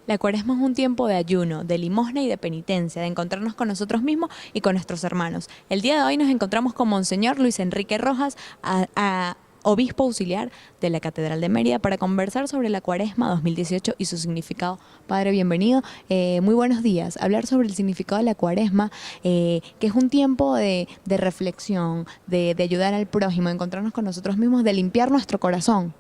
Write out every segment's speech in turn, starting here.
La Cuaresma es un tiempo de ayuno, de limosna y de penitencia, de encontrarnos con nosotros mismos y con nuestros hermanos. El día de hoy nos encontramos con Monseñor Luis Enrique Rojas, obispo auxiliar de la Catedral de Mérida, para conversar sobre la Cuaresma 2018 y su significado. Padre, bienvenido. Muy buenos días. Hablar sobre el significado de la Cuaresma, que es un tiempo de reflexión, de ayudar al prójimo, de encontrarnos con nosotros mismos, de limpiar nuestro corazón.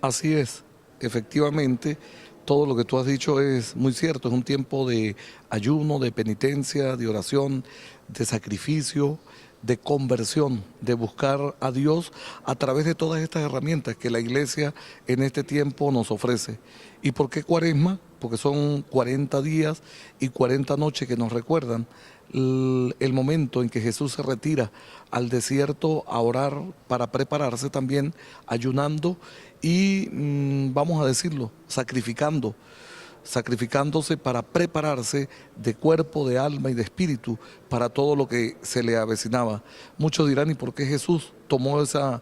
Así es, efectivamente, todo lo que tú has dicho es muy cierto, es un tiempo de ayuno, de penitencia, de oración, de sacrificio, de conversión, de buscar a Dios a través de todas estas herramientas que la Iglesia en este tiempo nos ofrece. ¿Y por qué Cuaresma? Porque son 40 días y 40 noches que nos recuerdan el momento en que Jesús se retira al desierto a orar para prepararse también, ayunando y, vamos a decirlo, sacrificándose para prepararse de cuerpo, de alma y de espíritu para todo lo que se le avecinaba. Muchos dirán, ¿y por qué Jesús tomó esa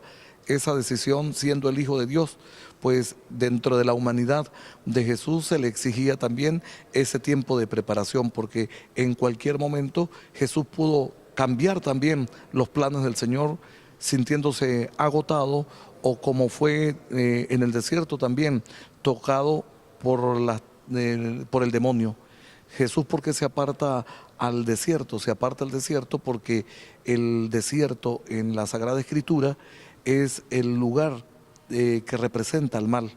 decisión siendo el Hijo de Dios? Pues dentro de la humanidad de Jesús se le exigía también ese tiempo de preparación, porque en cualquier momento Jesús pudo cambiar también los planes del Señor, sintiéndose agotado, o como fue en el desierto también, tocado por el demonio. Jesús, ¿por qué se aparta al desierto? Se aparta al desierto porque el desierto en la Sagrada Escritura es el lugar que representa el mal.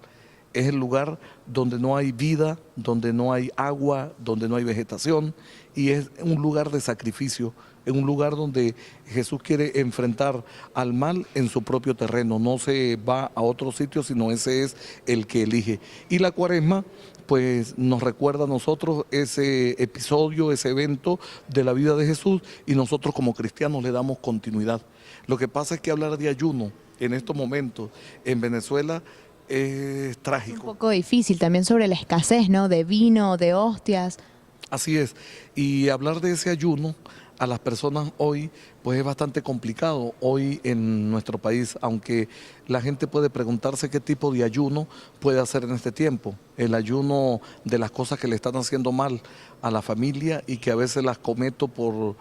Es el lugar donde no hay vida, donde no hay agua, donde no hay vegetación, y es un lugar de sacrificio, es un lugar donde Jesús quiere enfrentar al mal en su propio terreno, no se va a otro sitio, sino ese es el que elige. Y la Cuaresma pues nos recuerda a nosotros ese episodio, ese evento de la vida de Jesús, y nosotros como cristianos le damos continuidad. Lo que pasa es que hablar de ayuno en estos momentos en Venezuela es Un trágico. poco difícil también sobre la escasez, ¿no? De vino, de hostias. Así es. Y hablar de ese ayuno a las personas hoy, pues es bastante complicado hoy en nuestro país, aunque la gente puede preguntarse qué tipo de ayuno puede hacer en este tiempo. El ayuno de las cosas que le están haciendo mal a la familia y que a veces las cometo por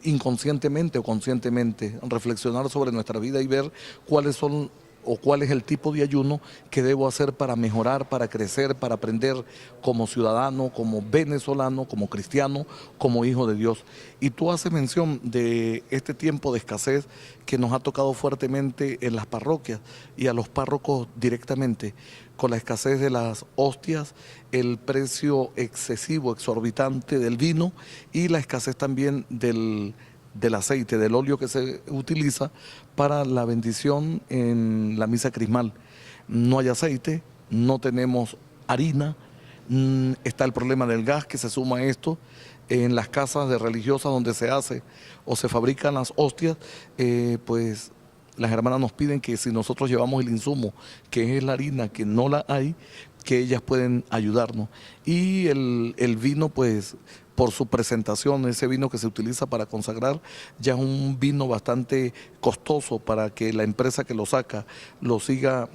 inconscientemente o conscientemente, reflexionar sobre nuestra vida y ver cuáles son o cuál es el tipo de ayuno que debo hacer para mejorar, para crecer, para aprender como ciudadano, como venezolano, como cristiano, como hijo de Dios. Y tú haces mención de este tiempo de escasez que nos ha tocado fuertemente en las parroquias y a los párrocos directamente, con la escasez de las hostias, el precio excesivo, exorbitante del vino y la escasez también del aceite, del óleo que se utiliza para la bendición en la misa crismal. No hay aceite, no tenemos harina, está el problema del gas que se suma a esto. En las casas de religiosas donde se hace o se fabrican las hostias, pues las hermanas nos piden que si nosotros llevamos el insumo, que es la harina, que no la hay, que ellas pueden ayudarnos. Y el vino, pues por su presentación, ese vino que se utiliza para consagrar, ya es un vino bastante costoso para que la empresa que lo saca lo siga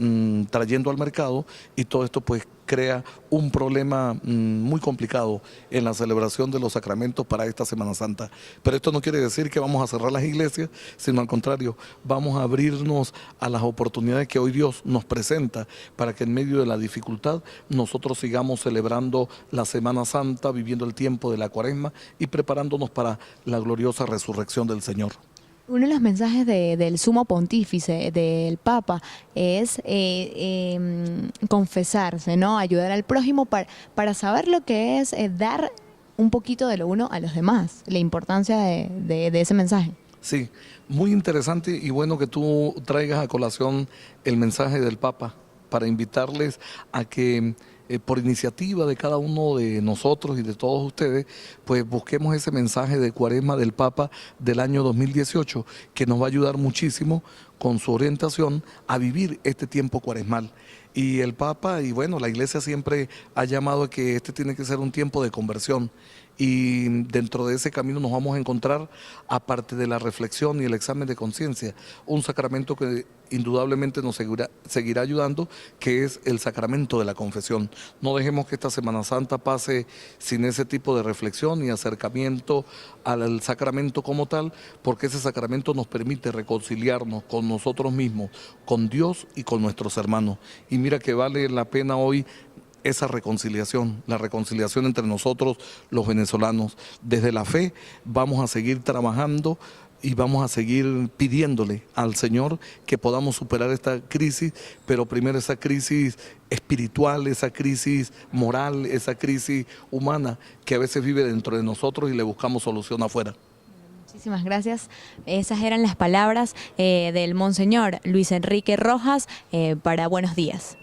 trayendo al mercado, y todo esto pues crea un problema muy complicado en la celebración de los sacramentos para esta Semana Santa. Pero esto no quiere decir que vamos a cerrar las iglesias, sino al contrario, vamos a abrirnos a las oportunidades que hoy Dios nos presenta para que en medio de la dificultad nosotros sigamos celebrando la Semana Santa, viviendo el tiempo de la Cuaresma y preparándonos para la gloriosa resurrección del Señor. Uno de los mensajes del sumo pontífice, del Papa, es confesarse, ¿no? Ayudar al prójimo para saber lo que es dar un poquito de lo uno a los demás, la importancia de ese mensaje. Sí, muy interesante y bueno que tú traigas a colación el mensaje del Papa para invitarles a que por iniciativa de cada uno de nosotros y de todos ustedes, pues busquemos ese mensaje de Cuaresma del Papa del año 2018, que nos va a ayudar muchísimo con su orientación a vivir este tiempo cuaresmal. Y el Papa, y bueno, la Iglesia siempre ha llamado a que este tiene que ser un tiempo de conversión. Y dentro de ese camino nos vamos a encontrar, aparte de la reflexión y el examen de conciencia, un sacramento que indudablemente nos seguirá ayudando, que es el sacramento de la confesión. No dejemos que esta Semana Santa pase sin ese tipo de reflexión y acercamiento al sacramento como tal, porque ese sacramento nos permite reconciliarnos con nosotros mismos, con Dios y con nuestros hermanos. Y mira que vale la pena hoy esa reconciliación, la reconciliación entre nosotros los venezolanos. Desde la fe vamos a seguir trabajando y vamos a seguir pidiéndole al Señor que podamos superar esta crisis, pero primero esa crisis espiritual, esa crisis moral, esa crisis humana que a veces vive dentro de nosotros y le buscamos solución afuera. Muchísimas gracias. Esas eran las palabras del Monseñor Luis Enrique Rojas para Buenos Días.